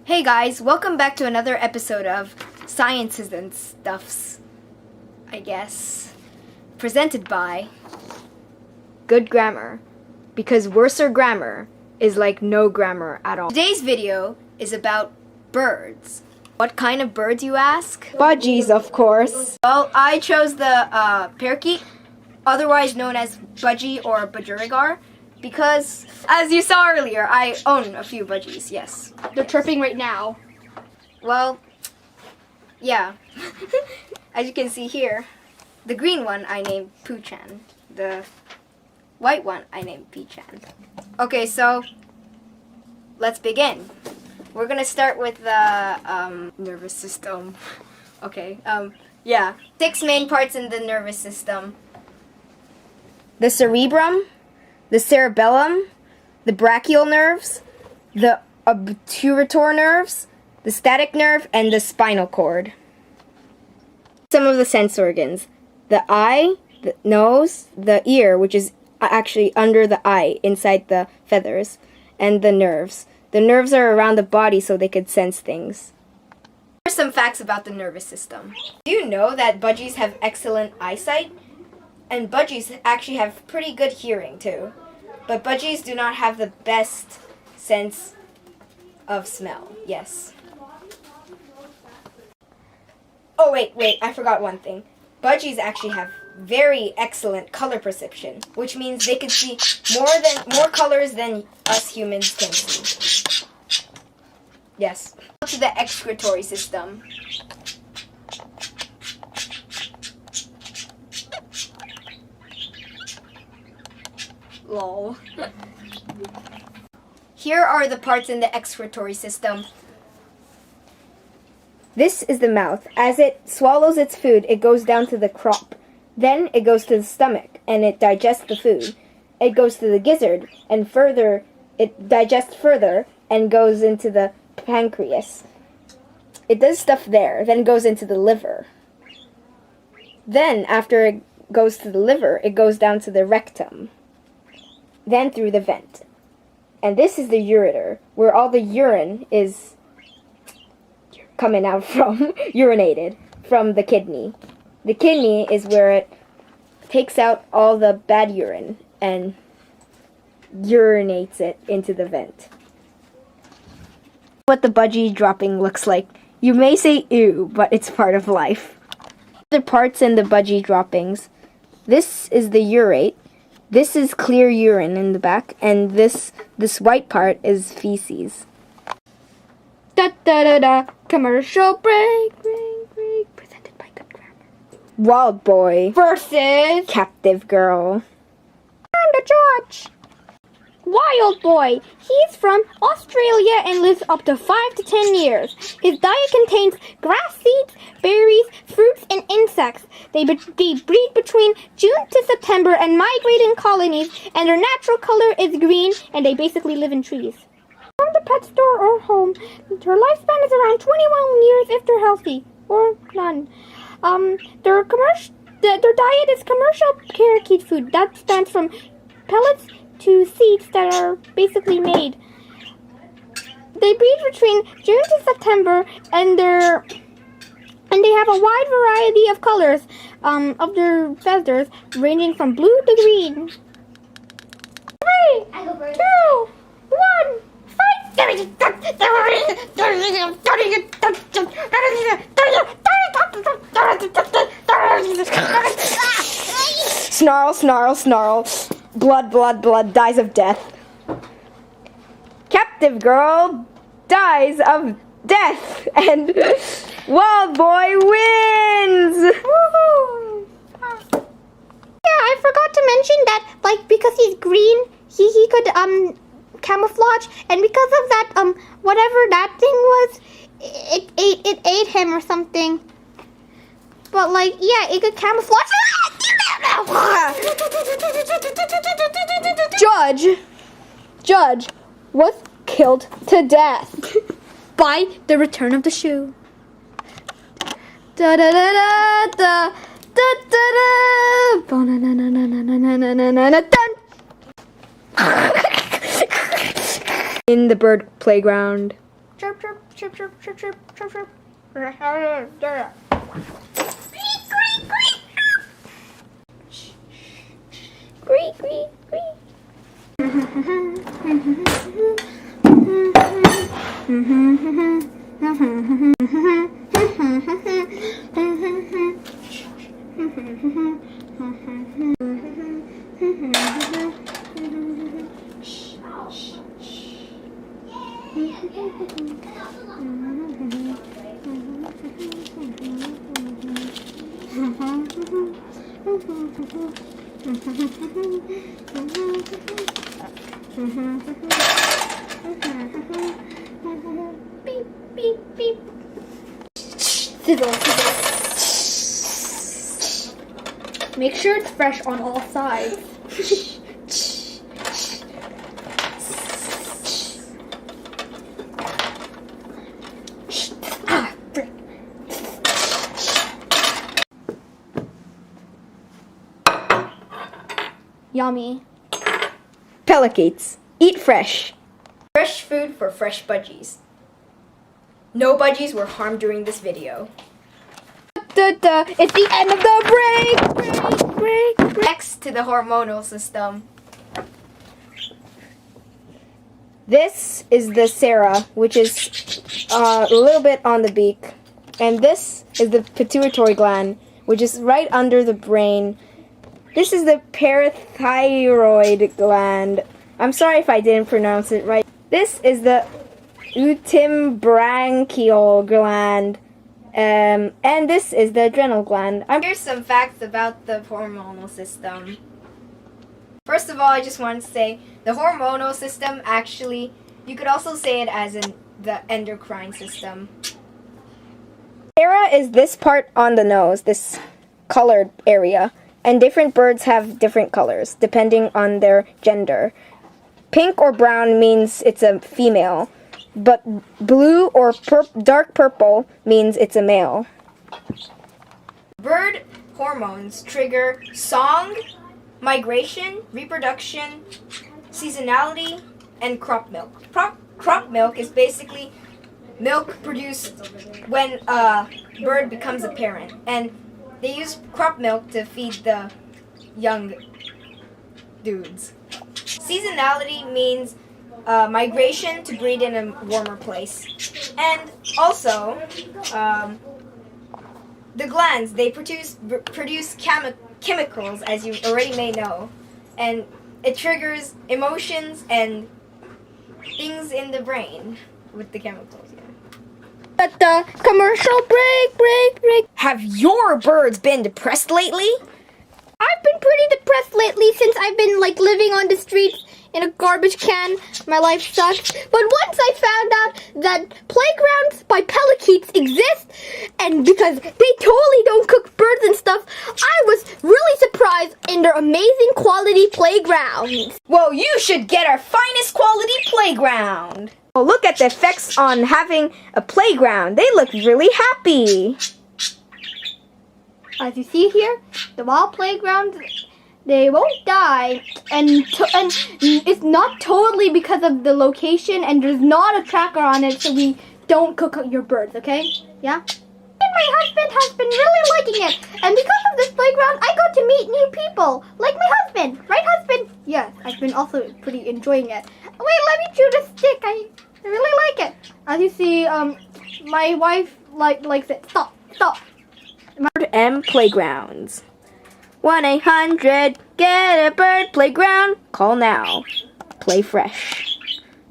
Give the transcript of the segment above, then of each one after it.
Hey guys, welcome back to another episode of Sciences and Stuffs, I guess. Presented by Good Grammar, because worser grammar is like no grammar at all. Today's video is about birds. What kind of birds, you ask? Budgies, of course. Well, I chose the parakeet, otherwise known as budgie or budgerigar, because, as you saw earlier, I own a few budgies, yes. They're chirping right now. Well, yeah. As you can see here, the green one I named Pooh-chan. The white one I named Pea-chan. Okay, so let's begin. We're gonna start with the nervous system. Okay, yeah. 6 main parts in the nervous system. The cerebrum, the cerebellum, the brachial nerves, the obturator nerves, the static nerve, and the spinal cord. Some of the sense organs. The eye, the nose, the ear, which is actually under the eye, inside the feathers, and the nerves. The nerves are around the body so they could sense things. Here's some facts about the nervous system. Do you know that budgies have excellent eyesight? And budgies actually have pretty good hearing too. But budgies do not have the best sense of smell. Yes. Oh, wait, I forgot one thing. Budgies actually have very excellent color perception, which means they can see more colors than us humans can see. Yes. To the excretory system. Lol. Here are the parts in the excretory system. This is the mouth. As it swallows its food, it goes down to the crop. Then it goes to the stomach, and it digests the food. It goes to the gizzard, and further, it digests further, and goes into the pancreas. It does stuff there, then goes into the liver. Then, after it goes to the liver, it goes down to the rectum. Then through the vent. And this is the ureter, where all the urine is coming out from, urinated, from the kidney. The kidney is where it takes out all the bad urine and urinates it into the vent. What the budgie dropping looks like. You may say ew, but it's part of life. Other parts in the budgie droppings. This is the urate. This is clear urine in the back, and this white part is feces. Da da da da. Commercial break. Presented by Good Grammar. Wild Boy Versus Captive Girl. I'm the judge. Wild Boy. He's from Australia and lives up to 5 to 10 years. His diet contains grass seeds, berries, fruits, and insects. They breed between June to September and migrate in colonies, and their natural color is green, and they basically live in trees. From the pet store or home, their lifespan is around 21 years if they're healthy, or none. Their diet is commercial parakeet food. That stands from pellets to seeds that are basically made. They breed between June to September, and they have a wide variety of colors of their feathers, ranging from blue to green. 3, 2, 1, fight! Snarl, snarl, snarl. Blood, blood, blood, dies of death. Captive Girl dies of death, and Wild Boy wins! Woohoo! Yeah, I forgot to mention that, because he's green, he could, camouflage, and because of that, whatever that thing was, it ate him or something. But, yeah, it could camouflage. Judge was killed to death by the return of the shoe. Da da da da da da da da na dun. In the bird playground. Chirp, chirp, chirp, chirp, chirp, chirp, chirp, chirp. Greet, greet, greet. Beep, beep, beep. Sizzle, sizzle. Make sure it's fresh on all sides. Ah, frick. Yummy. Pelicates. Eat fresh. Fresh food for fresh budgies. No budgies were harmed during this video. It's the end of the break. Next to the hormonal system. This is the sera, which is a little bit on the beak. And this is the pituitary gland, which is right under the brain. This is the parathyroid gland. I'm sorry if I didn't pronounce it right. This is the utimbrachial gland. And this is the adrenal gland. Here's some facts about the hormonal system. First of all, I just want to say the hormonal system, actually, you could also say it as in the endocrine system. Sera is this part on the nose, this colored area. And different birds have different colors, depending on their gender. Pink or brown means it's a female, but blue or dark purple means it's a male. Bird hormones trigger song, migration, reproduction, seasonality, and crop milk. Crop milk is basically milk produced when a bird becomes a parent, and they use crop milk to feed the young dudes. Seasonality means migration to breed in a warmer place. And also, the glands, they produce chemicals, as you already may know. And it triggers emotions and things in the brain with the chemicals. But the commercial break. Have your birds been depressed lately? I've been pretty depressed lately since I've been living on the streets in a garbage can. My life sucks. But once I found out that playgrounds by Pelicates exist, and because they totally don't cook birds and stuff, I was really surprised in their amazing quality playgrounds. Well, you should get our finest quality playground. Oh, look at the effects on having a playground. They look really happy. As you see here, the wild playgrounds, they won't die, and it's not totally because of the location, and there's not a tracker on it, so we don't cook your birds, okay? Yeah? And my husband has been really liking it, and because of this playground, I got to meet new people, like my husband. Right, husband? Yes, I've been also pretty enjoying it. Wait, let me chew the stick. I really like it. As you see, my wife likes it. Stop. M Playgrounds. 1-800 get a bird playground. Call now. Play fresh.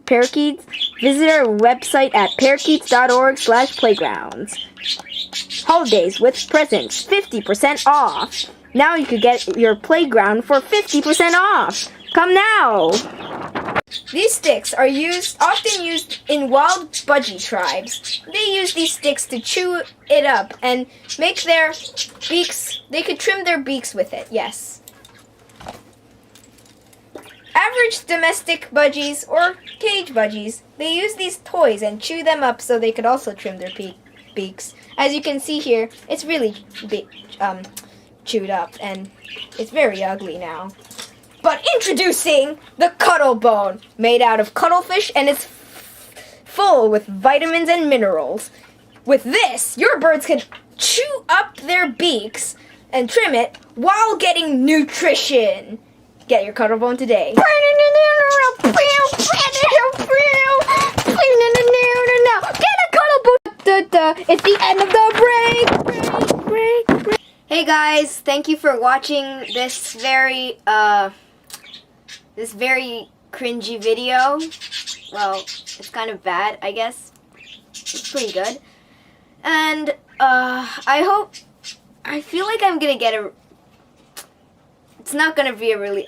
Parakeets, visit our website at parakeets.org/playgrounds. Holidays with presents, 50% off. Now you could get your playground for 50% off. Come now. These sticks are often used in wild budgie tribes. They use these sticks to chew it up and make their beaks. They could trim their beaks with it, yes. Average domestic budgies or cage budgies, they use these toys and chew them up so they could also trim their beaks. As you can see here, it's really chewed up and it's very ugly now. But introducing the Cuttle Bone, made out of cuttlefish, and it's full with vitamins and minerals. With this, your birds can chew up their beaks and trim it while getting nutrition. Get your cuddle bone today. Get a cuddle bone. It's the end of the break. Hey guys, thank you for watching this very cringy video. Well, it's kind of bad, I guess. It's pretty good. And I feel like I'm gonna get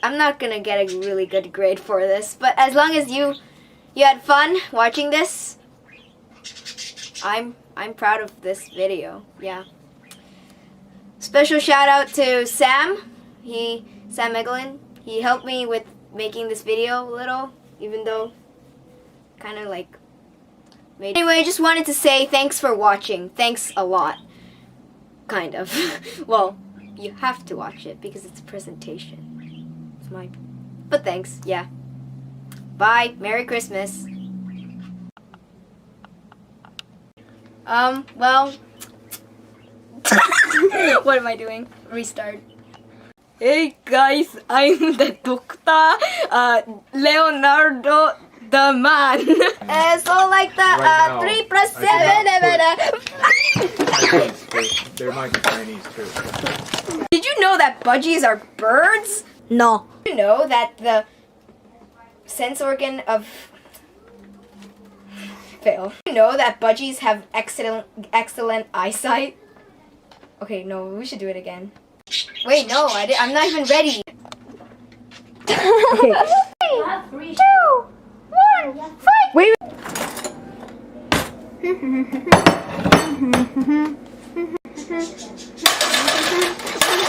I'm not gonna get a really good grade for this, but as long as you had fun watching this, I'm proud of this video. Yeah. Special shout out to Sam Eglin. He helped me with making this video a little, even though kind of like Anyway, I just wanted to say thanks for watching. Thanks a lot. Kind of. Well, you have to watch it because it's a presentation. It's mine. But thanks, yeah. Bye. Merry Christmas. Well. What am I doing? Restart. Hey guys, I'm the doctor, Leonardo the man. So like the Right now, 3 plus I 7. There might be Chinese too. Did you know that budgies are birds? No. Did you know that the sense organ of fail? Did you know that budgies have excellent eyesight? Okay, no, we should do it again. Wait, no, I'm not even ready. Okay. 3, 2, 1, fight! Wait.